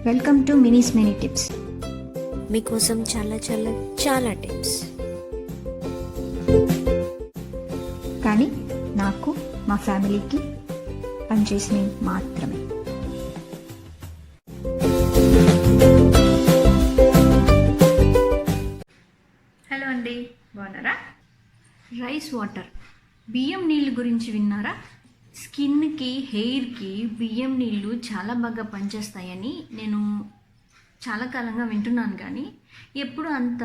Welcome to Minismanytips. మీకోసం చాలా చాలా చాలా టిప్స్. కానీ నాకు మా ఫ్యామిలీకి పనిచేసినవి మాత్రమే. హలో అండి, బాగున్నారా? రైస్ వాటర్, బియ్యం నీళ్ళు గురించి విన్నారా? స్కిన్కి, హెయిర్కి బియ్యం నీళ్ళు చాలా బాగా పనిచేస్తాయని నేను చాలా కాలంగా వింటున్నాను, కానీ ఎప్పుడు అంత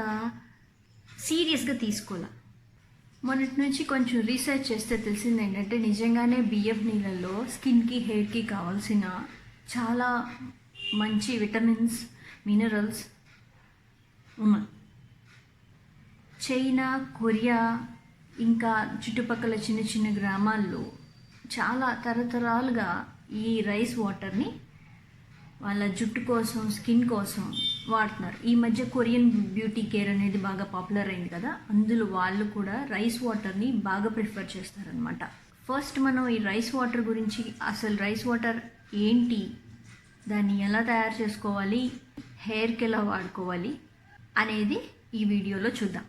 సీరియస్గా తీసుకోలే. మొన్నటి నుంచి కొంచెం రీసెర్చ్ చేస్తే తెలిసింది ఏంటంటే, నిజంగానే బియ్యం నీళ్ళల్లో స్కిన్కి, హెయిర్కి కావాల్సిన చాలా మంచి విటమిన్స్, మినరల్స్ ఉన్నాయి. చైనా, కొరియా ఇంకా చుట్టుపక్కల చిన్న చిన్న గ్రామాల్లో చాలా తరతరాలుగా ఈ రైస్ వాటర్ని వాళ్ళ జుట్టు కోసం, స్కిన్ కోసం వాడుతున్నారు. ఈ మధ్య కొరియన్ బ్యూటీ కేర్ అనేది బాగా పాపులర్ అయింది కదా, అందులో వాళ్ళు కూడా రైస్ వాటర్ని బాగా ప్రిఫర్ చేస్తారనమాట. ఫస్ట్ మనం ఈ రైస్ వాటర్ గురించి, అసలు రైస్ వాటర్ ఏంటి, దాన్ని ఎలా తయారు చేసుకోవాలి, హెయిర్కి ఎలా వాడుకోవాలి అనేది ఈ వీడియోలో చూద్దాం.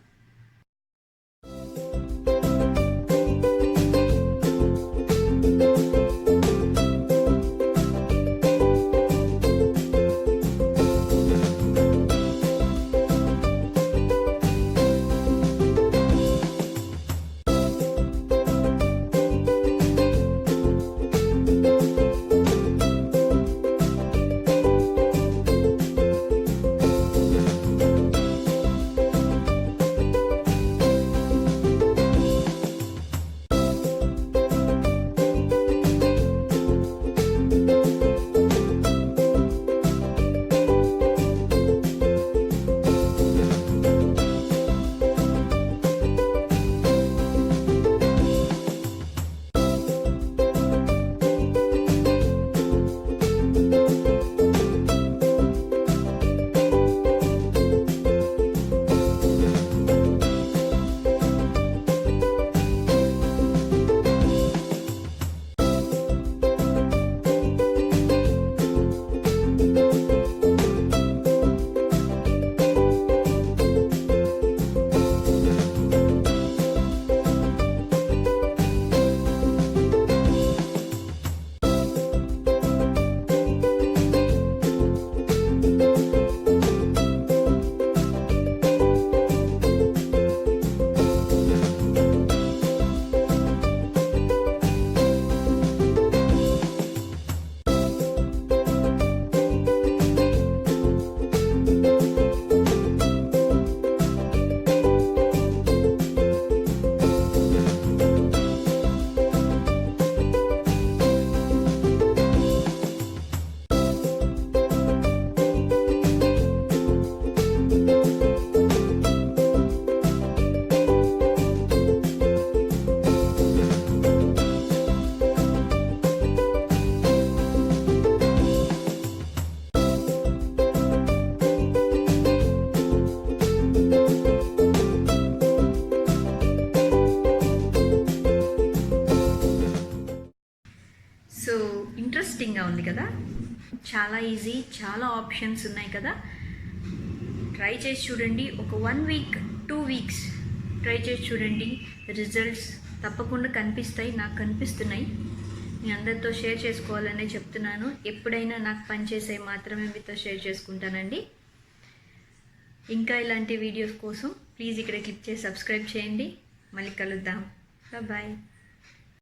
సో ఇంట్రెస్టింగ్గా ఉంది కదా, చాలా ఈజీ, చాలా ఆప్షన్స్ ఉన్నాయి కదా. ట్రై చేసి చూడండి. ఒక 1 వీక్ 2 వీక్స్ ట్రై చేసి చూడండి. రిజల్ట్స్ తప్పకుండా కనిపిస్తాయి, నాకు కనిపిస్తున్నాయి. మీ అందరితో షేర్ చేసుకోవాలనే చెప్తున్నాను. ఎప్పుడైనా నాకు పనిచేసే మాత్రమే మీతో షేర్ చేసుకుంటానండి. ఇంకా ఇలాంటి వీడియోస్ కోసం ప్లీజ్ ఇక్కడ క్లిక్ చేసి సబ్స్క్రైబ్ చేయండి. మళ్ళీ కలుద్దాం. బాయ్.